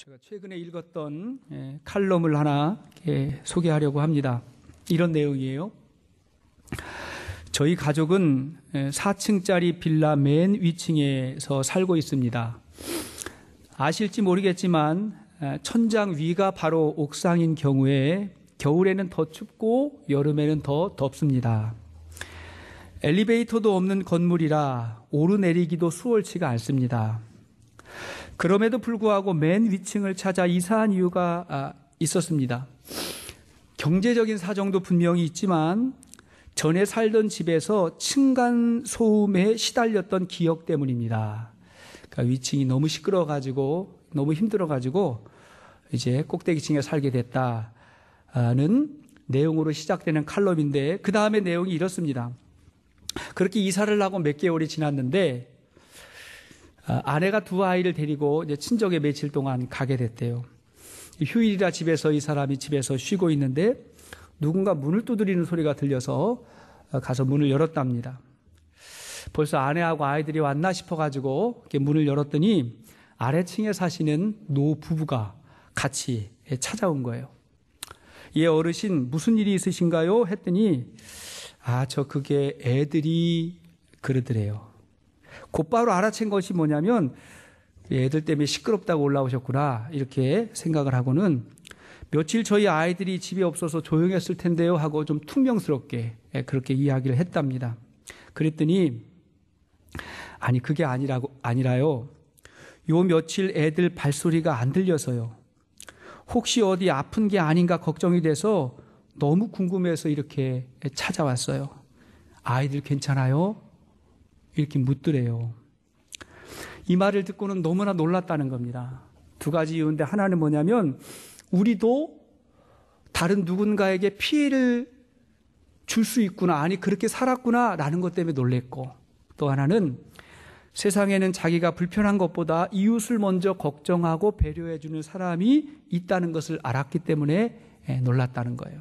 제가 최근에 읽었던 칼럼을 하나 소개하려고 합니다. 이런 내용이에요. 저희 가족은 4층짜리 빌라 맨 위층에서 살고 있습니다. 아실지 모르겠지만 천장 위가 바로 옥상인 경우에 겨울에는 더 춥고 여름에는 더 덥습니다. 엘리베이터도 없는 건물이라 오르내리기도 수월치가 않습니다. 그럼에도 불구하고 맨 위층을 찾아 이사한 이유가 있었습니다. 경제적인 사정도 분명히 있지만 전에 살던 집에서 층간 소음에 시달렸던 기억 때문입니다. 그러니까 위층이 너무 시끄러워가지고 너무 힘들어가지고 이제 꼭대기층에 살게 됐다는 내용으로 시작되는 칼럼인데, 그 다음에 내용이 이렇습니다. 그렇게 이사를 하고 몇 개월이 지났는데 아내가 두 아이를 데리고 이제 친정에 며칠 동안 가게 됐대요. 휴일이라 집에서 이 사람이 집에서 쉬고 있는데 누군가 문을 두드리는 소리가 들려서 가서 문을 열었답니다. 벌써 아내하고 아이들이 왔나 싶어가지고 이렇게 문을 열었더니 아래층에 사시는 노 부부가 같이 찾아온 거예요. 예, 어르신 무슨 일이 있으신가요? 했더니 그게 애들이 그러더래요. 곧바로 알아챈 것이 뭐냐면 애들 때문에 시끄럽다고 올라오셨구나 이렇게 생각을 하고는, 며칠 저희 아이들이 집에 없어서 조용했을 텐데요 하고 좀 퉁명스럽게 그렇게 이야기를 했답니다. 그랬더니 아니 그게 아니라요. 요 며칠 애들 발소리가 안 들려서요. 혹시 어디 아픈 게 아닌가 걱정이 돼서 너무 궁금해서 이렇게 찾아왔어요. 아이들 괜찮아요? 이렇게 묻더래요. 이 말을 듣고는 너무나 놀랐다는 겁니다. 두 가지 이유인데, 하나는 뭐냐면 우리도 다른 누군가에게 피해를 줄 수 있구나, 아니 그렇게 살았구나 라는 것 때문에 놀랬고, 또 하나는 세상에는 자기가 불편한 것보다 이웃을 먼저 걱정하고 배려해 주는 사람이 있다는 것을 알았기 때문에 놀랐다는 거예요.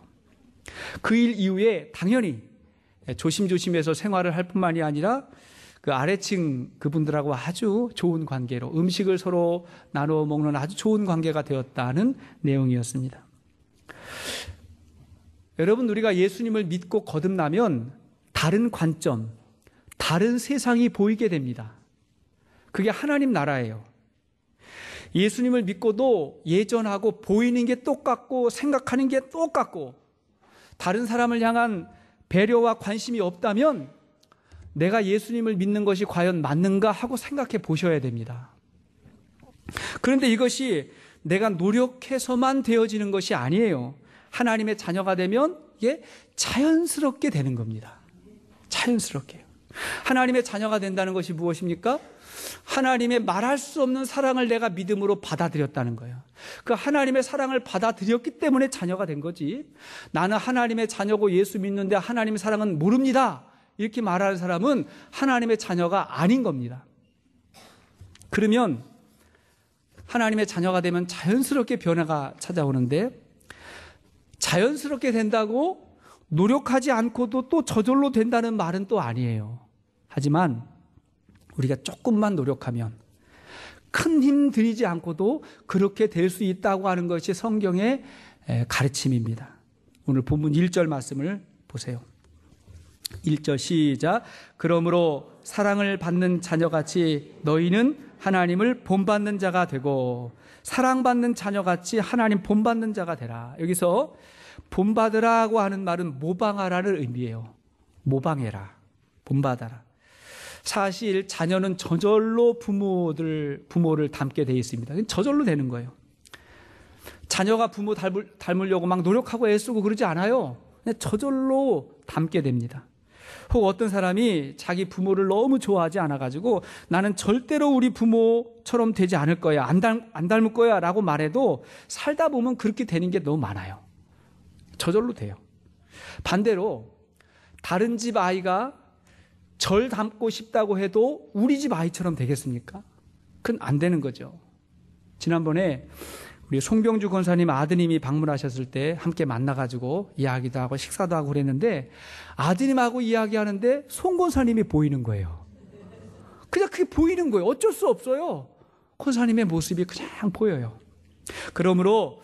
그 일 이후에 당연히 조심조심해서 생활을 할 뿐만이 아니라 그 아래층 그분들하고 아주 좋은 관계로 음식을 서로 나누어 먹는 아주 좋은 관계가 되었다는 내용이었습니다. 여러분, 우리가 예수님을 믿고 거듭나면 다른 관점, 다른 세상이 보이게 됩니다. 그게 하나님 나라예요. 예수님을 믿고도 예전하고 보이는 게 똑같고 생각하는 게 똑같고 다른 사람을 향한 배려와 관심이 없다면 내가 예수님을 믿는 것이 과연 맞는가 하고 생각해 보셔야 됩니다. 그런데 이것이 내가 노력해서만 되어지는 것이 아니에요. 하나님의 자녀가 되면 이게 자연스럽게 되는 겁니다. 자연스럽게요. 하나님의 자녀가 된다는 것이 무엇입니까? 하나님의 말할 수 없는 사랑을 내가 믿음으로 받아들였다는 거예요. 그 하나님의 사랑을 받아들였기 때문에 자녀가 된 거지, 나는 하나님의 자녀고 예수 믿는데 하나님의 사랑은 모릅니다 이렇게 말하는 사람은 하나님의 자녀가 아닌 겁니다. 그러면 하나님의 자녀가 되면 자연스럽게 변화가 찾아오는데, 자연스럽게 된다고 노력하지 않고도 또 저절로 된다는 말은 또 아니에요. 하지만 우리가 조금만 노력하면, 큰 힘 들이지 않고도 그렇게 될 수 있다고 하는 것이 성경의 가르침입니다. 오늘 본문 1절 말씀을 보세요. 1절 시작. 그러므로 사랑을 받는 자녀같이 너희는 하나님을 본받는 자가 되고 사랑받는 자녀같이 하나님 본받는 자가 되라. 여기서 본받으라고 하는 말은 모방하라는 의미예요. 모방해라, 본받아라. 사실 자녀는 저절로 부모를 닮게 되어 있습니다. 저절로 되는 거예요. 자녀가 부모 닮으려고 막 노력하고 애쓰고 그러지 않아요. 그냥 저절로 닮게 됩니다. 혹 어떤 사람이 자기 부모를 너무 좋아하지 않아가지고 나는 절대로 우리 부모처럼 되지 않을 거야, 안 닮을 거야 라고 말해도 살다 보면 그렇게 되는 게 너무 많아요. 저절로 돼요. 반대로 다른 집 아이가 절 닮고 싶다고 해도 우리 집 아이처럼 되겠습니까? 그건 안 되는 거죠. 지난번에 우리 송병주 권사님 아드님이 방문하셨을 때 함께 만나가지고 이야기도 하고 식사도 하고 그랬는데, 아드님하고 이야기하는데 송 권사님이 보이는 거예요. 그냥 그게 보이는 거예요. 어쩔 수 없어요. 권사님의 모습이 그냥 보여요. 그러므로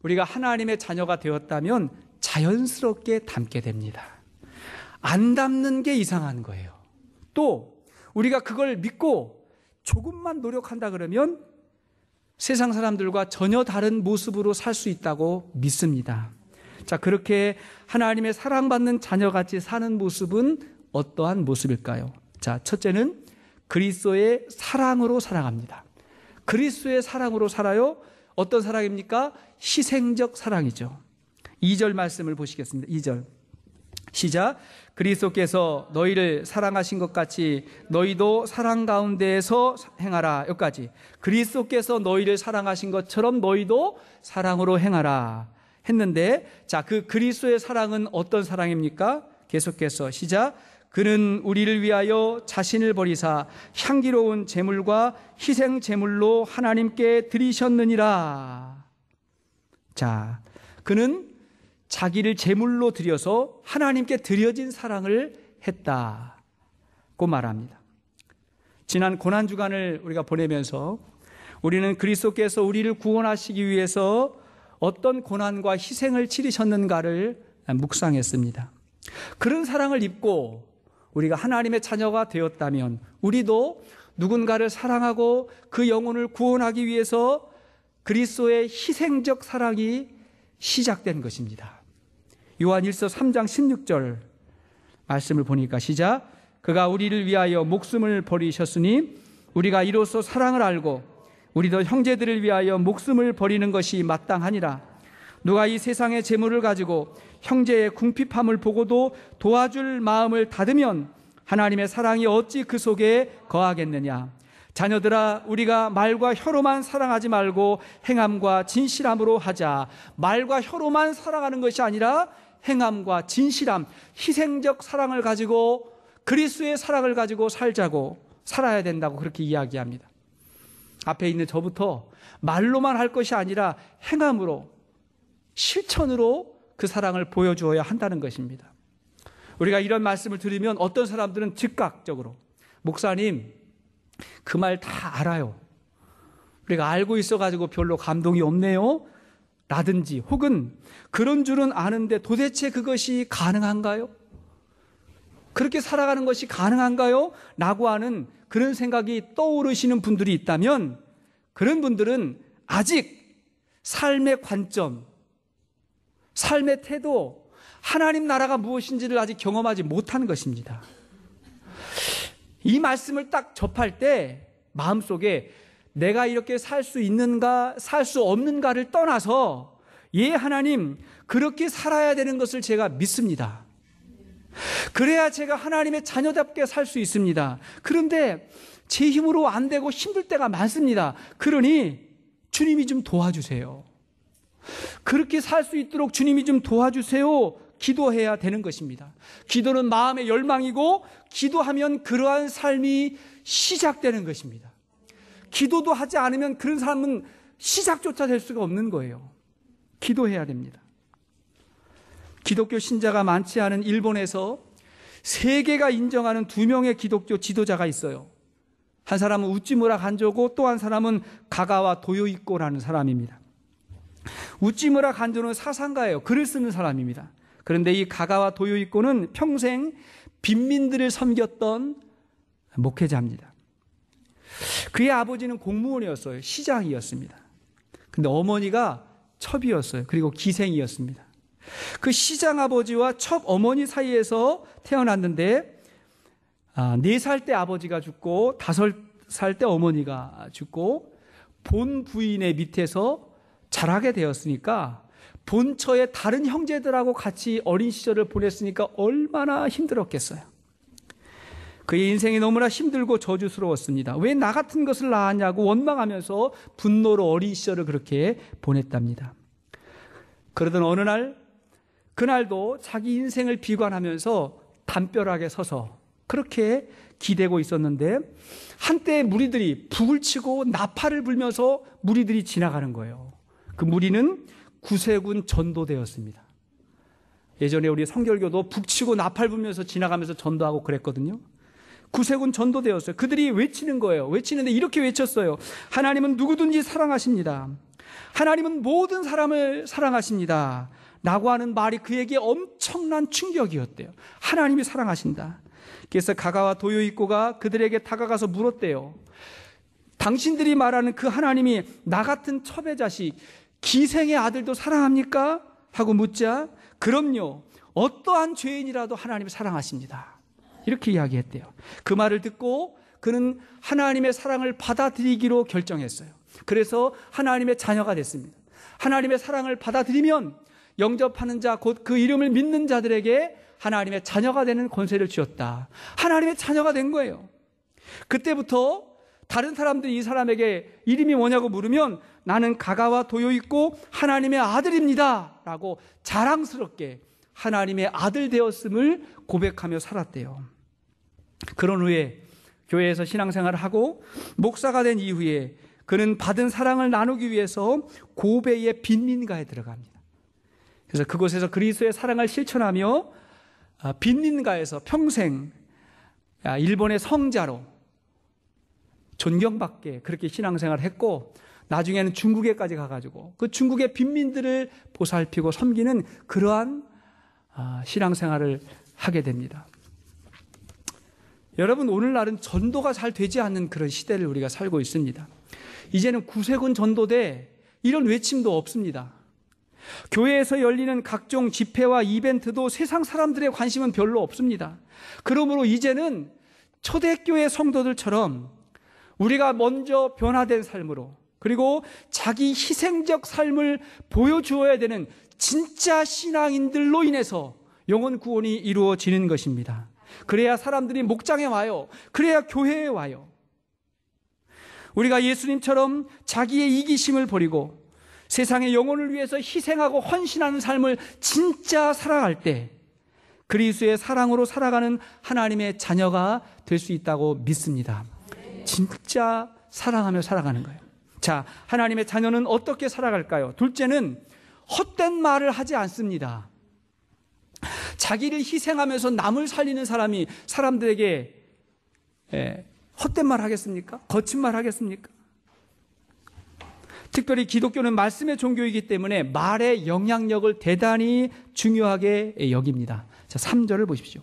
우리가 하나님의 자녀가 되었다면 자연스럽게 닮게 됩니다. 안 닮는 게 이상한 거예요. 또 우리가 그걸 믿고 조금만 노력한다 그러면 세상 사람들과 전혀 다른 모습으로 살 수 있다고 믿습니다. 자, 그렇게 하나님의 사랑받는 자녀같이 사는 모습은 어떠한 모습일까요? 자, 첫째는 그리스도의 사랑으로 살아갑니다. 그리스도의 사랑으로 살아요. 어떤 사랑입니까? 희생적 사랑이죠. 2절 말씀을 보시겠습니다. 2절 시작. 그리스도께서 너희를 사랑하신 것 같이 너희도 사랑 가운데에서 행하라. 여기까지. 그리스도께서 너희를 사랑하신 것처럼 너희도 사랑으로 행하라 했는데, 자, 그 그리스도의 사랑은 어떤 사랑입니까? 계속해서 시작. 그는 우리를 위하여 자신을 버리사 향기로운 제물과 희생 제물로 하나님께 드리셨느니라. 자, 그는 자기를 제물로 드려서 하나님께 드려진 사랑을 했다고 말합니다. 지난 고난주간을 우리가 보내면서 우리는 그리스도께서 우리를 구원하시기 위해서 어떤 고난과 희생을 치르셨는가를 묵상했습니다. 그런 사랑을 입고 우리가 하나님의 자녀가 되었다면 우리도 누군가를 사랑하고 그 영혼을 구원하기 위해서 그리스도의 희생적 사랑이 시작된 것입니다. 요한 1서 3장 16절 말씀을 보니까 시작. 그가 우리를 위하여 목숨을 버리셨으니 우리가 이로써 사랑을 알고 우리도 형제들을 위하여 목숨을 버리는 것이 마땅하니라. 누가 이 세상의 재물을 가지고 형제의 궁핍함을 보고도 도와줄 마음을 닫으면 하나님의 사랑이 어찌 그 속에 거하겠느냐. 자녀들아, 우리가 말과 혀로만 사랑하지 말고 행함과 진실함으로 하자. 말과 혀로만 사랑하는 것이 아니라 행함과 진실함, 희생적 사랑을 가지고 그리스도의 사랑을 가지고 살아야 된다고 그렇게 이야기합니다. 앞에 있는 저부터 말로만 할 것이 아니라 행함으로, 실천으로 그 사랑을 보여주어야 한다는 것입니다. 우리가 이런 말씀을 들으면 어떤 사람들은 즉각적으로 목사님 그 말 다 알아요. 우리가 알고 있어가지고 별로 감동이 없네요. 라든지 혹은 그런 줄은 아는데 도대체 그것이 가능한가요? 그렇게 살아가는 것이 가능한가요? 라고 하는 그런 생각이 떠오르시는 분들이 있다면 그런 분들은 아직 삶의 관점, 삶의 태도, 하나님 나라가 무엇인지를 아직 경험하지 못한 것입니다. 이 말씀을 딱 접할 때 마음속에 내가 이렇게 살 수 있는가 살 수 없는가를 떠나서 예, 하나님 그렇게 살아야 되는 것을 제가 믿습니다. 그래야 제가 하나님의 자녀답게 살 수 있습니다. 그런데 제 힘으로 안 되고 힘들 때가 많습니다. 그러니 주님이 좀 도와주세요. 그렇게 살 수 있도록 주님이 좀 도와주세요. 기도해야 되는 것입니다. 기도는 마음의 열망이고 기도하면 그러한 삶이 시작되는 것입니다. 기도도 하지 않으면 그런 사람은 시작조차 될 수가 없는 거예요. 기도해야 됩니다. 기독교 신자가 많지 않은 일본에서 세계가 인정하는 2명의 기독교 지도자가 있어요. 한 사람은 우찌무라 간조고 또 한 사람은 가가와 도요이코라는 사람입니다. 우찌무라 간조는 사상가예요. 글을 쓰는 사람입니다. 그런데 이 가가와 도요이코는 평생 빈민들을 섬겼던 목회자입니다. 그의 아버지는 공무원이었어요. 시장이었습니다. 근데 어머니가 첩이었어요. 그리고 기생이었습니다. 그 시장 아버지와 첩 어머니 사이에서 태어났는데 4살 때 아버지가 죽고 5살 때 어머니가 죽고 본 부인의 밑에서 자라게 되었으니까 본처의 다른 형제들하고 같이 어린 시절을 보냈으니까 얼마나 힘들었겠어요. 그의 인생이 너무나 힘들고 저주스러웠습니다. 왜 나 같은 것을 낳았냐고 원망하면서 분노로 어린 시절을 그렇게 보냈답니다. 그러던 어느 날, 그날도 자기 인생을 비관하면서 담벼락에 서서 그렇게 기대고 있었는데 한때 무리들이 북을 치고 나팔을 불면서 무리들이 지나가는 거예요. 그 무리는 구세군 전도대였습니다. 예전에 우리 성결교도 북치고 나팔 불면서 지나가면서 전도하고 그랬거든요. 구세군 전도대였어요. 그들이 외치는 거예요. 외치는데 이렇게 외쳤어요. 하나님은 누구든지 사랑하십니다. 하나님은 모든 사람을 사랑하십니다 라고 하는 말이 그에게 엄청난 충격이었대요. 하나님이 사랑하신다. 그래서 가가와 도요이코가 그들에게 다가가서 물었대요. 당신들이 말하는 그 하나님이 나 같은 첩의 자식, 기생의 아들도 사랑합니까? 하고 묻자, 그럼요, 어떠한 죄인이라도 하나님이 사랑하십니다. 이렇게 이야기했대요. 그 말을 듣고 그는 하나님의 사랑을 받아들이기로 결정했어요. 그래서 하나님의 자녀가 됐습니다. 하나님의 사랑을 받아들이면 영접하는 자, 곧 그 이름을 믿는 자들에게 하나님의 자녀가 되는 권세를 주었다. 하나님의 자녀가 된 거예요. 그때부터 다른 사람들이 이 사람에게 이름이 뭐냐고 물으면 나는 가가와 도요이코 하나님의 아들입니다 라고 자랑스럽게 하나님의 아들 되었음을 고백하며 살았대요. 그런 후에 교회에서 신앙생활을 하고 목사가 된 이후에 그는 받은 사랑을 나누기 위해서 고베의 빈민가에 들어갑니다. 그래서 그곳에서 그리스도의 사랑을 실천하며 빈민가에서 평생 일본의 성자로 존경받게 그렇게 신앙생활을 했고, 나중에는 중국에까지 가가지고 그 중국의 빈민들을 보살피고 섬기는 그러한 신앙생활을 하게 됩니다. 여러분, 오늘날은 전도가 잘 되지 않는 그런 시대를 우리가 살고 있습니다. 이제는 구세군 전도대 이런 외침도 없습니다. 교회에서 열리는 각종 집회와 이벤트도 세상 사람들의 관심은 별로 없습니다. 그러므로 이제는 초대교회 성도들처럼 우리가 먼저 변화된 삶으로, 그리고 자기 희생적 삶을 보여주어야 되는 진짜 신앙인들로 인해서 영혼 구원이 이루어지는 것입니다. 그래야 사람들이 목장에 와요. 그래야 교회에 와요. 우리가 예수님처럼 자기의 이기심을 버리고 세상의 영혼을 위해서 희생하고 헌신하는 삶을 진짜 살아갈 때 그리스도의 사랑으로 살아가는 하나님의 자녀가 될 수 있다고 믿습니다. 진짜 사랑하며 살아가는 거예요. 자, 하나님의 자녀는 어떻게 살아갈까요? 둘째는 헛된 말을 하지 않습니다. 자기를 희생하면서 남을 살리는 사람이 사람들에게 헛된 말 하겠습니까? 거친 말 하겠습니까? 특별히 기독교는 말씀의 종교이기 때문에 말의 영향력을 대단히 중요하게 여깁니다. 자, 3절을 보십시오.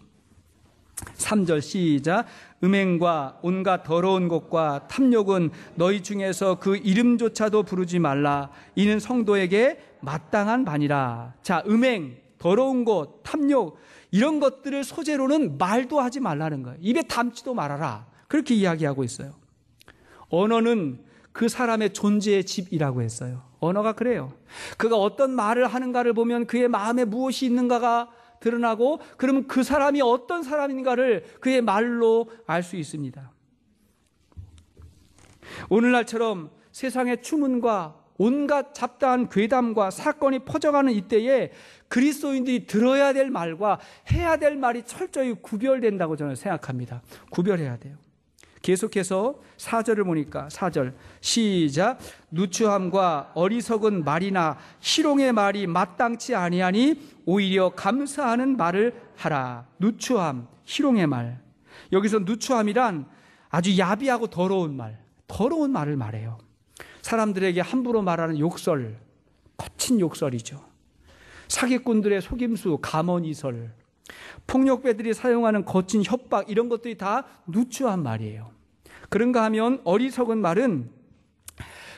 3절 시작. 음행과 온갖 더러운 것과 탐욕은 너희 중에서 그 이름조차도 부르지 말라. 이는 성도에게 마땅한 바니라. 자, 음행, 더러운 것, 탐욕, 이런 것들을 소재로는 말도 하지 말라는 거예요. 입에 담지도 말아라. 그렇게 이야기하고 있어요. 언어는 그 사람의 존재의 집이라고 했어요. 언어가 그래요. 그가 어떤 말을 하는가를 보면 그의 마음에 무엇이 있는가가 드러나고, 그러면 그 사람이 어떤 사람인가를 그의 말로 알 수 있습니다. 오늘날처럼 세상의 추문과 온갖 잡다한 괴담과 사건이 퍼져가는 이때에 그리스도인들이 들어야 될 말과 해야 될 말이 철저히 구별된다고 저는 생각합니다. 구별해야 돼요. 계속해서 4절을 보니까 4절 시작. 누추함과 어리석은 말이나 희롱의 말이 마땅치 아니하니 오히려 감사하는 말을 하라. 누추함, 희롱의 말. 여기서 누추함이란 아주 야비하고 더러운 말을 말해요. 사람들에게 함부로 말하는 욕설, 거친 욕설이죠. 사기꾼들의 속임수, 감언이설, 폭력배들이 사용하는 거친 협박, 이런 것들이 다 누추한 말이에요. 그런가 하면 어리석은 말은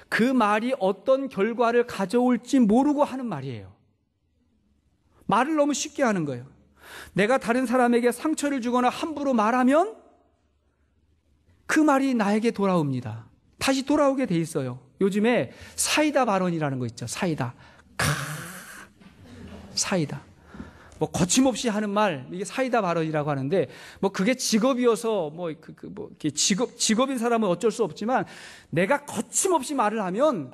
그 말이 어떤 결과를 가져올지 모르고 하는 말이에요. 말을 너무 쉽게 하는 거예요. 내가 다른 사람에게 상처를 주거나 함부로 말하면 그 말이 나에게 돌아옵니다. 다시 돌아오게 돼 있어요. 요즘에 사이다 발언이라는 거 있죠. 사이다. 사이다. 뭐 거침없이 하는 말, 이게 사이다 발언이라고 하는데, 뭐 그게 직업이어서 직업인 사람은 어쩔 수 없지만 내가 거침없이 말을 하면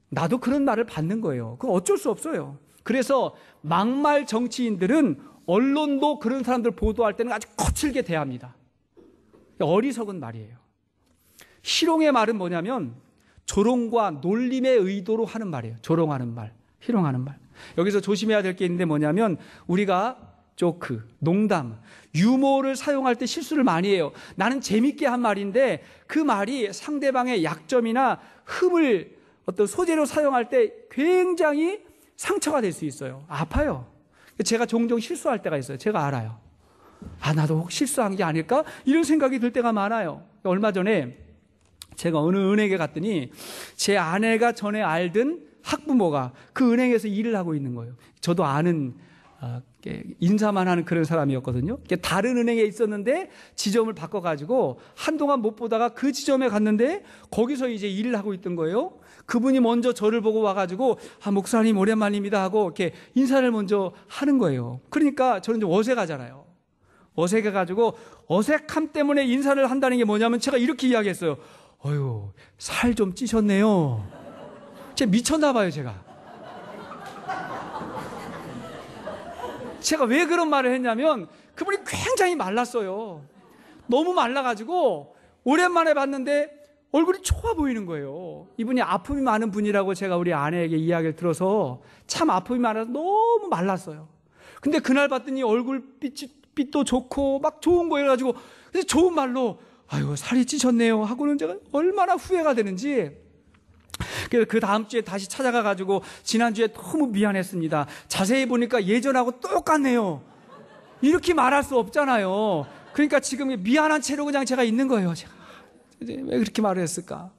나도 그런 말을 받는 거예요. 그건 어쩔 수 없어요. 그래서 막말 정치인들은 언론도 그런 사람들 보도할 때는 아주 거칠게 대합니다. 어리석은 말이에요. 희롱의 말은 뭐냐면 조롱과 놀림의 의도로 하는 말이에요. 조롱하는 말, 희롱하는 말. 여기서 조심해야 될 게 있는데 뭐냐면 우리가 조크, 농담, 유머를 사용할 때 실수를 많이 해요. 나는 재밌게 한 말인데 그 말이 상대방의 약점이나 흠을 어떤 소재로 사용할 때 굉장히 상처가 될 수 있어요. 아파요. 제가 종종 실수할 때가 있어요. 제가 알아요. 나도 혹 실수한 게 아닐까? 이런 생각이 들 때가 많아요. 얼마 전에 제가 어느 은행에 갔더니 제 아내가 전에 알던 학부모가 그 은행에서 일을 하고 있는 거예요. 저도 아는 인사만 하는 그런 사람이었거든요. 다른 은행에 있었는데 지점을 바꿔가지고 한동안 못 보다가 그 지점에 갔는데 거기서 이제 일을 하고 있던 거예요. 그분이 먼저 저를 보고 와가지고 목사님 오랜만입니다 하고 이렇게 인사를 먼저 하는 거예요. 그러니까 저는 좀 어색하잖아요. 어색해가지고 어색함 때문에 인사를 한다는 게 뭐냐면 제가 이렇게 이야기했어요. 어휴, 살 좀 찌셨네요. 제가 미쳤나 봐요, 제가 왜 그런 말을 했냐면 그분이 굉장히 말랐어요. 너무 말라가지고 오랜만에 봤는데 얼굴이 좋아 보이는 거예요. 이분이 아픔이 많은 분이라고 제가 우리 아내에게 이야기를 들어서 참 아픔이 많아서 너무 말랐어요. 근데 그날 봤더니 얼굴빛도 좋고 막 좋은 거예요. 가지고 그래서 좋은 말로 아유 살이 찌셨네요 하고는 제가 얼마나 후회가 되는지. 그래서 그 다음 주에 다시 찾아가가지고 지난주에 너무 미안했습니다. 자세히 보니까 예전하고 똑같네요. 이렇게 말할 수 없잖아요. 그러니까 지금 미안한 채로 그냥 제가 있는 거예요. 제가 왜 그렇게 말을 했을까?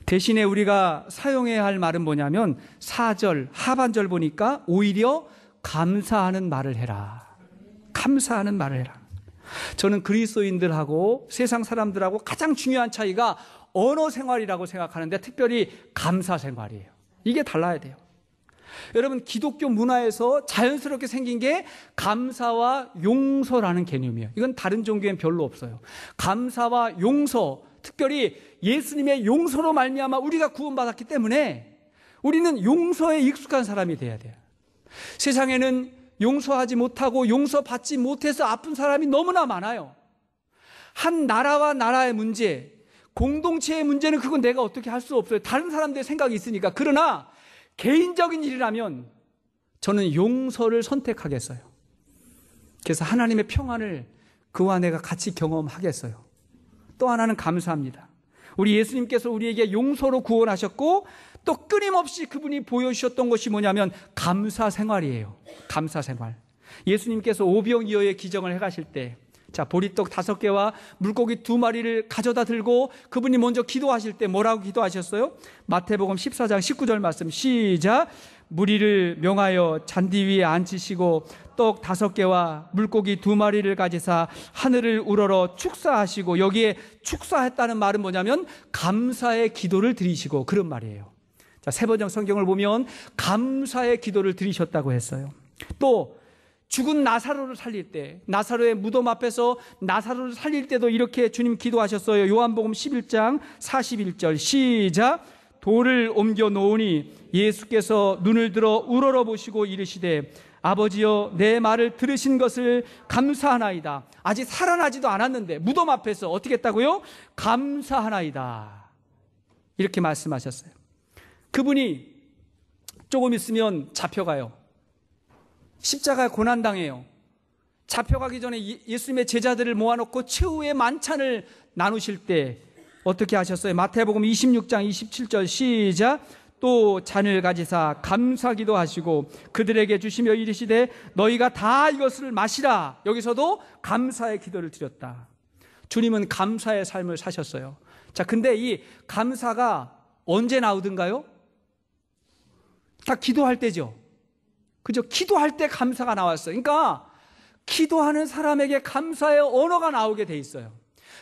대신에 우리가 사용해야 할 말은 뭐냐면 4절 하반절 보니까 오히려 감사하는 말을 해라. 감사하는 말을 해라. 저는 그리스도인들하고 세상 사람들하고 가장 중요한 차이가 언어 생활이라고 생각하는데 특별히 감사 생활이에요. 이게 달라야 돼요. 여러분 기독교 문화에서 자연스럽게 생긴 게 감사와 용서라는 개념이에요. 이건 다른 종교엔 별로 없어요. 감사와 용서, 특별히 예수님의 용서로 말미암아 우리가 구원받았기 때문에 우리는 용서에 익숙한 사람이 돼야 돼요. 세상에는 용서하지 못하고 용서받지 못해서 아픈 사람이 너무나 많아요. 한 나라와 나라의 문제, 공동체의 문제는 그건 내가 어떻게 할 수 없어요. 다른 사람들의 생각이 있으니까. 그러나 개인적인 일이라면 저는 용서를 선택하겠어요. 그래서 하나님의 평안을 그와 내가 같이 경험하겠어요. 또 하나는 감사합니다. 우리 예수님께서 우리에게 용서로 구원하셨고 또 끊임없이 그분이 보여주셨던 것이 뭐냐면 감사 생활이에요. 감사 생활. 예수님께서 오병이어의 기적을 해가실 때 보리떡 5개와 물고기 2마리를 가져다 들고 그분이 먼저 기도하실 때 뭐라고 기도하셨어요? 마태복음 14장 19절 말씀 시작. 무리를 명하여 잔디 위에 앉히시고 떡 5개와 물고기 2마리를 가지사 하늘을 우러러 축사하시고, 여기에 축사했다는 말은 뭐냐면 감사의 기도를 드리시고 그런 말이에요. 세번역 성경을 보면 감사의 기도를 드리셨다고 했어요. 또 죽은 나사로를 살릴 때, 나사로의 무덤 앞에서 나사로를 살릴 때도 이렇게 주님 기도하셨어요. 요한복음 11장 41절 시작. 돌을 옮겨 놓으니 예수께서 눈을 들어 우러러 보시고 이르시되 아버지여 내 말을 들으신 것을 감사하나이다. 아직 살아나지도 않았는데 무덤 앞에서 어떻게 했다고요? 감사하나이다. 이렇게 말씀하셨어요. 그분이 조금 있으면 잡혀가요. 십자가에 고난당해요. 잡혀가기 전에 예수님의 제자들을 모아놓고 최후의 만찬을 나누실 때 어떻게 하셨어요? 마태복음 26장 27절 시작. 또 잔을 가지사 감사기도 하시고 그들에게 주시며 이르시되 너희가 다 이것을 마시라. 여기서도 감사의 기도를 드렸다. 주님은 감사의 삶을 사셨어요. 자, 근데 이 감사가 언제 나오던가요? 다 기도할 때죠. 그죠? 기도할 때 감사가 나왔어요. 그러니까 기도하는 사람에게 감사의 언어가 나오게 돼 있어요.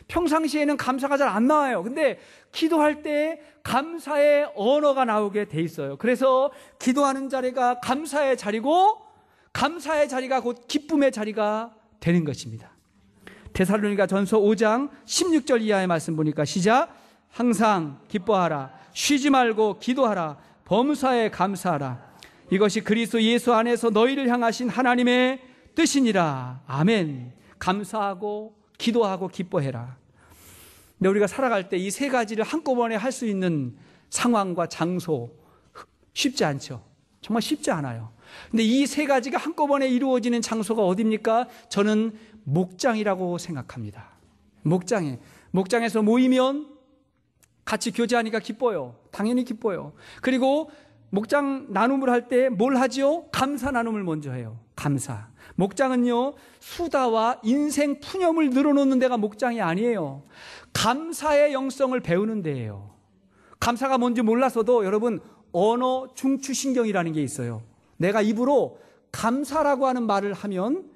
평상시에는 감사가 잘 안 나와요. 근데 기도할 때 감사의 언어가 나오게 돼 있어요. 그래서 기도하는 자리가 감사의 자리고 감사의 자리가 곧 기쁨의 자리가 되는 것입니다. 데살로니가 전서 5장 16절 이하의 말씀 보니까 시작. 항상 기뻐하라. 쉬지 말고 기도하라. 범사에 감사하라. 이것이 그리스도 예수 안에서 너희를 향하신 하나님의 뜻이니라. 아멘. 감사하고 기도하고 기뻐해라. 근데 우리가 살아갈 때 이 세 가지를 한꺼번에 할 수 있는 상황과 장소 쉽지 않죠. 정말 쉽지 않아요. 근데 이 세 가지가 한꺼번에 이루어지는 장소가 어디입니까? 저는 목장이라고 생각합니다. 목장에서 모이면 같이 교제하니까 기뻐요. 당연히 기뻐요. 그리고 목장 나눔을 할 때 뭘 하지요? 감사 나눔을 먼저 해요. 감사. 목장은요, 수다와 인생 푸념을 늘어놓는 데가 목장이 아니에요. 감사의 영성을 배우는 데예요. 감사가 뭔지 몰라서도 여러분, 언어 중추신경이라는 게 있어요. 내가 입으로 감사라고 하는 말을 하면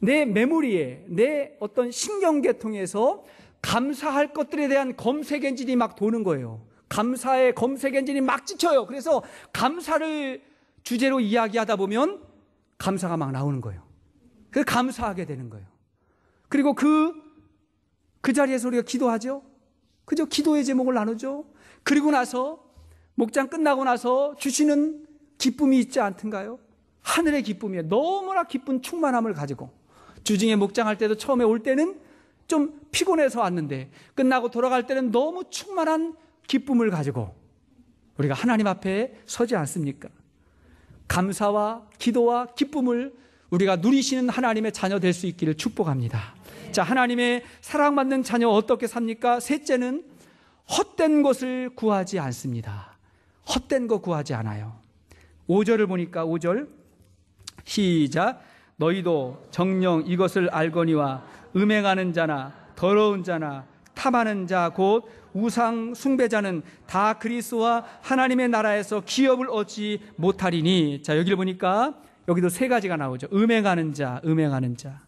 내 메모리에, 내 어떤 신경계통에서 감사할 것들에 대한 검색 엔진이 막 도는 거예요. 감사의 검색 엔진이 막 지쳐요. 그래서 감사를 주제로 이야기하다 보면 감사가 막 나오는 거예요. 그래서 감사하게 되는 거예요. 그리고 그 자리에서 우리가 기도하죠. 그죠? 기도의 제목을 나누죠. 그리고 나서 목장 끝나고 나서 주시는 기쁨이 있지 않던가요? 하늘의 기쁨이에요. 너무나 기쁜 충만함을 가지고 주중에 목장할 때도 처음에 올 때는 좀 피곤해서 왔는데 끝나고 돌아갈 때는 너무 충만한 기쁨을 가지고 우리가 하나님 앞에 서지 않습니까? 감사와 기도와 기쁨을 우리가 누리시는 하나님의 자녀 될 수 있기를 축복합니다. 자, 하나님의 사랑받는 자녀 어떻게 삽니까? 셋째는 헛된 것을 구하지 않습니다. 헛된 거 구하지 않아요. 5절을 보니까 5절 시작. 너희도 정녕 이것을 알거니와 음행하는 자나 더러운 자나 탐하는 자 곧 우상 숭배자는 다 그리스도와 하나님의 나라에서 기업을 얻지 못하리니. 자, 여기를 보니까 여기도 세 가지가 나오죠. 음행하는 자, 음행하는 자.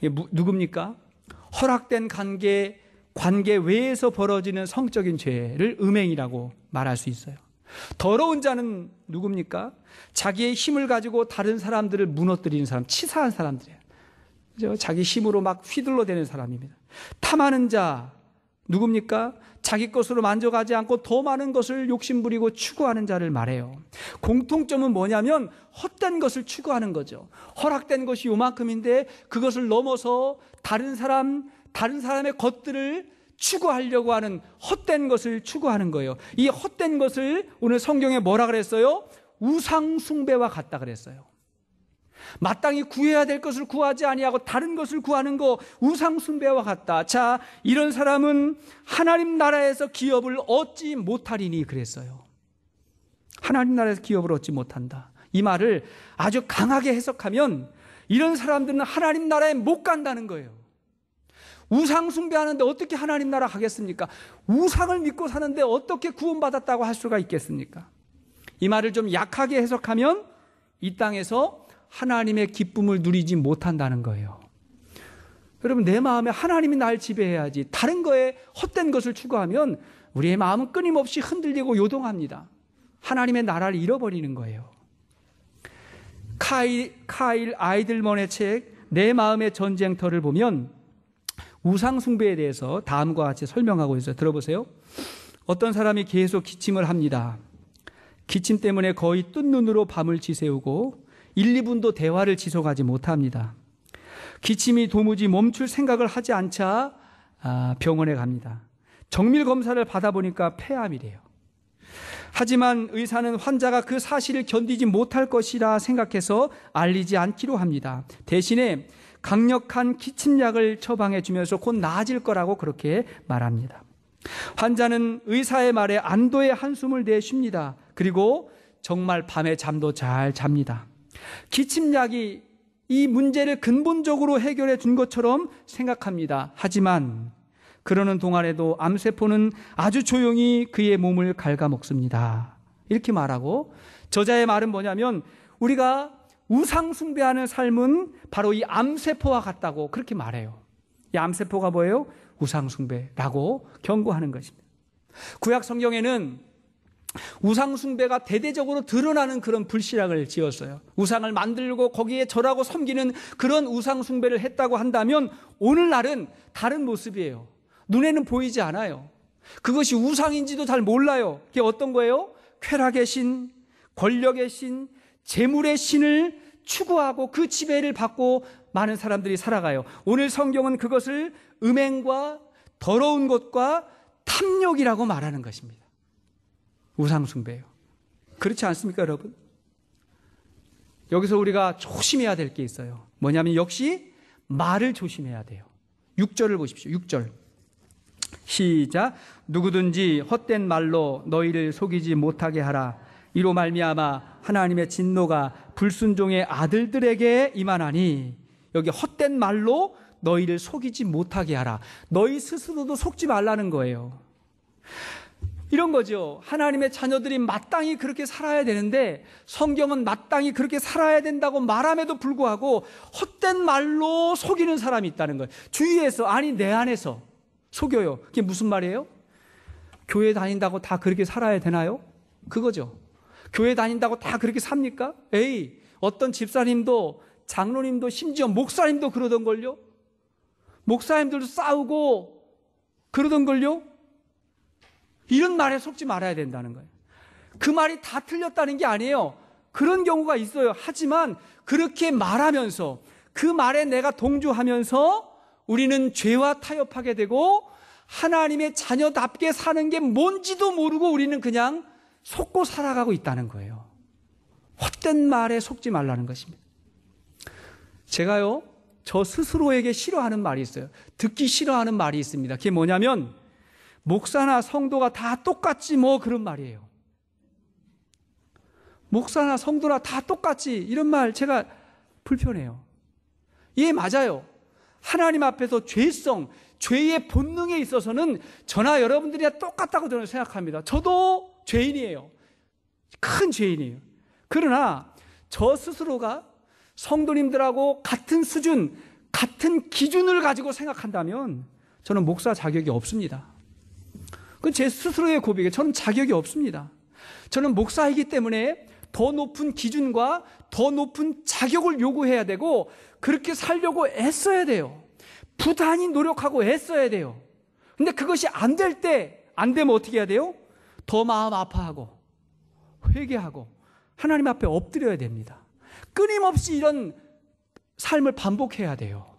이게 누굽니까? 허락된 관계 외에서 벌어지는 성적인 죄를 음행이라고 말할 수 있어요. 더러운 자는 누굽니까? 자기의 힘을 가지고 다른 사람들을 무너뜨리는 사람, 치사한 사람들이에요. 그죠? 자기 힘으로 막 휘둘러대는 사람입니다. 탐하는 자 누굽니까? 자기 것으로 만족하지 않고 더 많은 것을 욕심부리고 추구하는 자를 말해요. 공통점은 뭐냐면 헛된 것을 추구하는 거죠. 허락된 것이 요만큼인데 그것을 넘어서 다른 사람의 것들을 추구하려고 하는 헛된 것을 추구하는 거예요. 이 헛된 것을 오늘 성경에 뭐라 그랬어요? 우상숭배와 같다 그랬어요. 마땅히 구해야 될 것을 구하지 아니하고 다른 것을 구하는 거 우상숭배와 같다. 자, 이런 사람은 하나님 나라에서 기업을 얻지 못하리니 그랬어요. 하나님 나라에서 기업을 얻지 못한다. 이 말을 아주 강하게 해석하면 이런 사람들은 하나님 나라에 못 간다는 거예요. 우상 숭배하는데 어떻게 하나님 나라 가겠습니까? 우상을 믿고 사는데 어떻게 구원받았다고 할 수가 있겠습니까? 이 말을 좀 약하게 해석하면 이 땅에서 하나님의 기쁨을 누리지 못한다는 거예요. 여러분, 내 마음에 하나님이 날 지배해야지 다른 거에 헛된 것을 추구하면 우리의 마음은 끊임없이 흔들리고 요동합니다. 하나님의 나라를 잃어버리는 거예요. 카일 아이들먼의 책 내 마음의 전쟁터를 보면 우상 숭배에 대해서 다음과 같이 설명하고 있어요. 들어보세요. 어떤 사람이 계속 기침을 합니다. 기침 때문에 거의 뜬 눈으로 밤을 지새우고 1, 2분도 대화를 지속하지 못합니다. 기침이 도무지 멈출 생각을 하지 않자 병원에 갑니다. 정밀 검사를 받아보니까 폐암이래요. 하지만 의사는 환자가 그 사실을 견디지 못할 것이라 생각해서 알리지 않기로 합니다. 대신에 강력한 기침약을 처방해 주면서 곧 나아질 거라고 그렇게 말합니다. 환자는 의사의 말에 안도의 한숨을 내쉽니다. 그리고 정말 밤에 잠도 잘 잡니다. 기침약이 이 문제를 근본적으로 해결해 준 것처럼 생각합니다. 하지만 그러는 동안에도 암세포는 아주 조용히 그의 몸을 갉아먹습니다. 이렇게 말하고, 저자의 말은 뭐냐면 우리가 우상 숭배하는 삶은 바로 이 암세포와 같다고 그렇게 말해요. 이 암세포가 뭐예요? 우상 숭배라고 경고하는 것입니다. 구약 성경에는 우상 숭배가 대대적으로 드러나는 그런 불신앙을 지었어요. 우상을 만들고 거기에 절하고 섬기는 그런 우상 숭배를 했다고 한다면 오늘날은 다른 모습이에요. 눈에는 보이지 않아요. 그것이 우상인지도 잘 몰라요. 그게 어떤 거예요? 쾌락의 신, 권력의 신, 재물의 신을 추구하고 그 지배를 받고 많은 사람들이 살아가요. 오늘 성경은 그것을 음행과 더러운 것과 탐욕이라고 말하는 것입니다. 우상숭배예요. 그렇지 않습니까, 여러분? 여기서 우리가 조심해야 될 게 있어요. 뭐냐면 역시 말을 조심해야 돼요. 6절을 보십시오. 6절. 시작. 누구든지 헛된 말로 너희를 속이지 못하게 하라. 이로 말미암아 하나님의 진노가 불순종의 아들들에게 임하나니. 여기 헛된 말로 너희를 속이지 못하게 하라. 너희 스스로도 속지 말라는 거예요. 이런 거죠. 하나님의 자녀들이 마땅히 그렇게 살아야 되는데 성경은 마땅히 그렇게 살아야 된다고 말함에도 불구하고 헛된 말로 속이는 사람이 있다는 거예요. 주위에서, 아니 내 안에서 속여요. 그게 무슨 말이에요? 교회 다닌다고 다 그렇게 살아야 되나요? 그거죠. 교회 다닌다고 다 그렇게 삽니까? 에이, 어떤 집사님도 장로님도 심지어 목사님도 그러던걸요. 목사님들도 싸우고 그러던걸요. 이런 말에 속지 말아야 된다는 거예요. 그 말이 다 틀렸다는 게 아니에요. 그런 경우가 있어요. 하지만 그렇게 말하면서 그 말에 내가 동조하면서 우리는 죄와 타협하게 되고 하나님의 자녀답게 사는 게 뭔지도 모르고 우리는 그냥 속고 살아가고 있다는 거예요. 헛된 말에 속지 말라는 것입니다. 제가요, 저 스스로에게 싫어하는 말이 있어요. 듣기 싫어하는 말이 있습니다. 그게 뭐냐면 목사나 성도가 다 똑같지 뭐 그런 말이에요. 목사나 성도나 다 똑같지 이런 말 제가 불편해요. 예, 맞아요. 하나님 앞에서 죄성, 죄의 본능에 있어서는 저나 여러분들이 똑같다고 저는 생각합니다. 저도 죄인이에요. 큰 죄인이에요. 그러나 저 스스로가 성도님들하고 같은 수준, 같은 기준을 가지고 생각한다면 저는 목사 자격이 없습니다. 그건 제 스스로의 고백이에요. 저는 자격이 없습니다. 저는 목사이기 때문에 더 높은 기준과 더 높은 자격을 요구해야 되고 그렇게 살려고 애써야 돼요. 부단히 노력하고 애써야 돼요. 근데 그것이 안 될 때, 안 되면 어떻게 해야 돼요? 더 마음 아파하고 회개하고 하나님 앞에 엎드려야 됩니다. 끊임없이 이런 삶을 반복해야 돼요.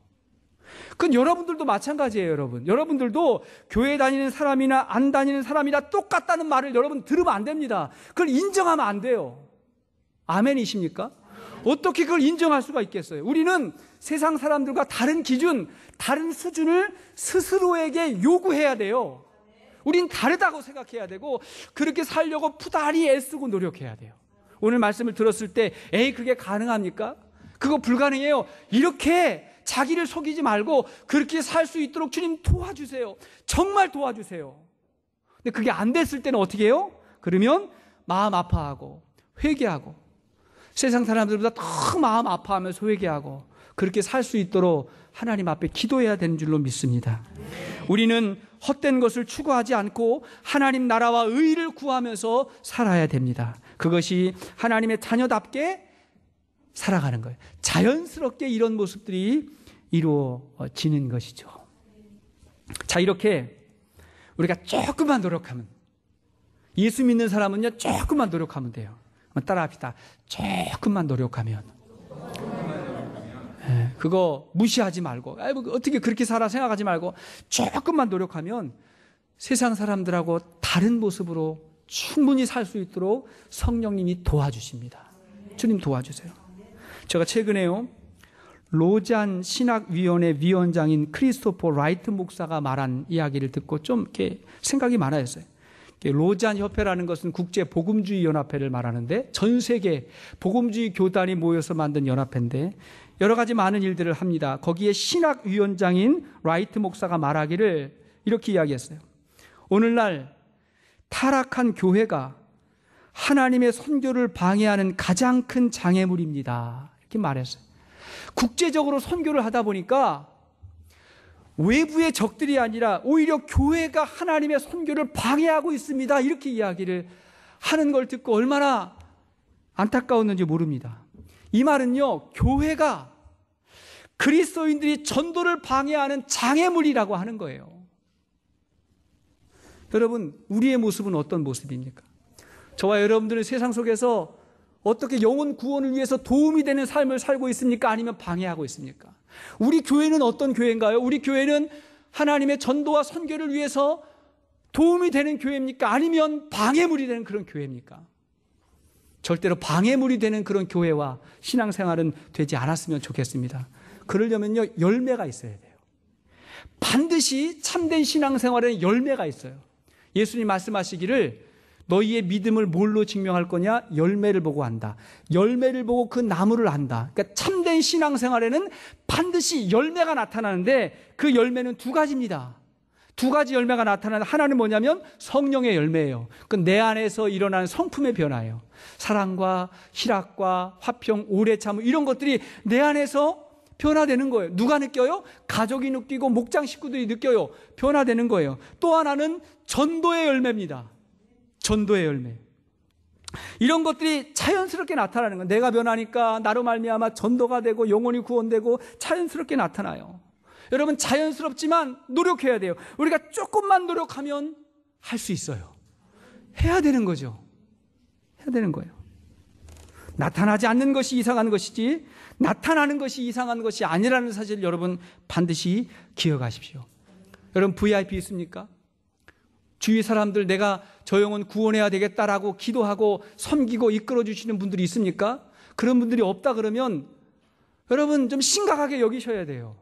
그건 여러분들도 마찬가지예요, 여러분. 여러분들도 교회 다니는 사람이나 안 다니는 사람이나 똑같다는 말을 여러분 들으면 안 됩니다. 그걸 인정하면 안 돼요. 아멘이십니까? 어떻게 그걸 인정할 수가 있겠어요? 우리는 세상 사람들과 다른 기준, 다른 수준을 스스로에게 요구해야 돼요. 우린 다르다고 생각해야 되고 그렇게 살려고 부단히 애쓰고 노력해야 돼요. 오늘 말씀을 들었을 때 에이 그게 가능합니까? 그거 불가능해요. 이렇게 자기를 속이지 말고 그렇게 살 수 있도록 주님 도와주세요. 정말 도와주세요. 근데 그게 안 됐을 때는 어떻게 해요? 그러면 마음 아파하고 회개하고 세상 사람들보다 더 마음 아파하면서 회개하고 그렇게 살 수 있도록 하나님 앞에 기도해야 되는 줄로 믿습니다. 우리는 헛된 것을 추구하지 않고 하나님 나라와 의를 구하면서 살아야 됩니다. 그것이 하나님의 자녀답게 살아가는 거예요. 자연스럽게 이런 모습들이 이루어지는 것이죠. 자, 이렇게 우리가 조금만 노력하면, 예수 믿는 사람은요 조금만 노력하면 돼요. 따라합시다. 조금만 노력하면. 그거 무시하지 말고 어떻게 그렇게 살아 생각하지 말고 조금만 노력하면 세상 사람들하고 다른 모습으로 충분히 살 수 있도록 성령님이 도와주십니다. 주님 도와주세요. 제가 최근에요 로잔 신학위원회 위원장인 크리스토퍼 라이트 목사가 말한 이야기를 듣고 좀 이렇게 생각이 많아졌어요. 로잔 협회라는 것은 국제 복음주의 연합회를 말하는데 전 세계 복음주의 교단이 모여서 만든 연합회인데 여러 가지 많은 일들을 합니다. 거기에 신학위원장인 라이트 목사가 말하기를 이렇게 이야기했어요. 오늘날 타락한 교회가 하나님의 선교를 방해하는 가장 큰 장애물입니다. 이렇게 말했어요. 국제적으로 선교를 하다 보니까 외부의 적들이 아니라 오히려 교회가 하나님의 선교를 방해하고 있습니다. 이렇게 이야기를 하는 걸 듣고 얼마나 안타까웠는지 모릅니다. 이 말은요, 교회가 그리스도인들이 전도를 방해하는 장애물이라고 하는 거예요. 여러분, 우리의 모습은 어떤 모습입니까? 저와 여러분들은 세상 속에서 어떻게 영혼 구원을 위해서 도움이 되는 삶을 살고 있습니까? 아니면 방해하고 있습니까? 우리 교회는 어떤 교회인가요? 우리 교회는 하나님의 전도와 선교를 위해서 도움이 되는 교회입니까? 아니면 방해물이 되는 그런 교회입니까? 절대로 방해물이 되는 그런 교회와 신앙생활은 되지 않았으면 좋겠습니다. 그러려면요, 열매가 있어야 돼요. 반드시 참된 신앙생활에는 열매가 있어요. 예수님 말씀하시기를 너희의 믿음을 뭘로 증명할 거냐? 열매를 보고 안다. 열매를 보고 그 나무를 안다. 그러니까 참된 신앙생활에는 반드시 열매가 나타나는데 그 열매는 두 가지입니다. 두 가지 열매가 나타나는 하나는 뭐냐면 성령의 열매예요. 그 내 안에서 일어나는 성품의 변화예요. 사랑과 희락과 화평, 오래 참음 이런 것들이 내 안에서 변화되는 거예요. 누가 느껴요? 가족이 느끼고 목장 식구들이 느껴요. 변화되는 거예요. 또 하나는 전도의 열매입니다. 전도의 열매. 이런 것들이 자연스럽게 나타나는 거예요. 내가 변하니까 나로 말미암아 전도가 되고 영혼이 구원되고 자연스럽게 나타나요. 여러분 자연스럽지만 노력해야 돼요. 우리가 조금만 노력하면 할 수 있어요. 해야 되는 거죠. 해야 되는 거예요. 나타나지 않는 것이 이상한 것이지 나타나는 것이 이상한 것이 아니라는 사실을 여러분 반드시 기억하십시오. 여러분 VIP 있습니까? 주위 사람들 내가 저 영혼 구원해야 되겠다라고 기도하고 섬기고 이끌어 주시는 분들이 있습니까? 그런 분들이 없다 그러면 여러분 좀 심각하게 여기셔야 돼요.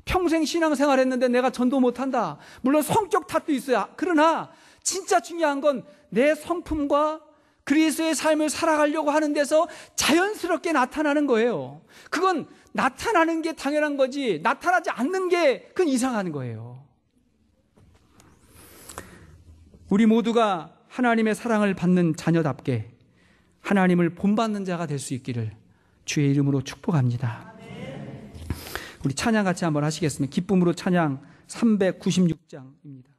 평생 신앙생활 했는데 내가 전도 못한다. 물론 성격 탓도 있어요. 그러나 진짜 중요한 건 내 성품과 그리스도의 삶을 살아가려고 하는 데서 자연스럽게 나타나는 거예요. 그건 나타나는 게 당연한 거지 나타나지 않는 게 그건 이상한 거예요. 우리 모두가 하나님의 사랑을 받는 자녀답게 하나님을 본받는 자가 될 수 있기를 주의 이름으로 축복합니다. 우리 찬양 같이 한번 하시겠습니다. 기쁨으로 찬양 396장입니다.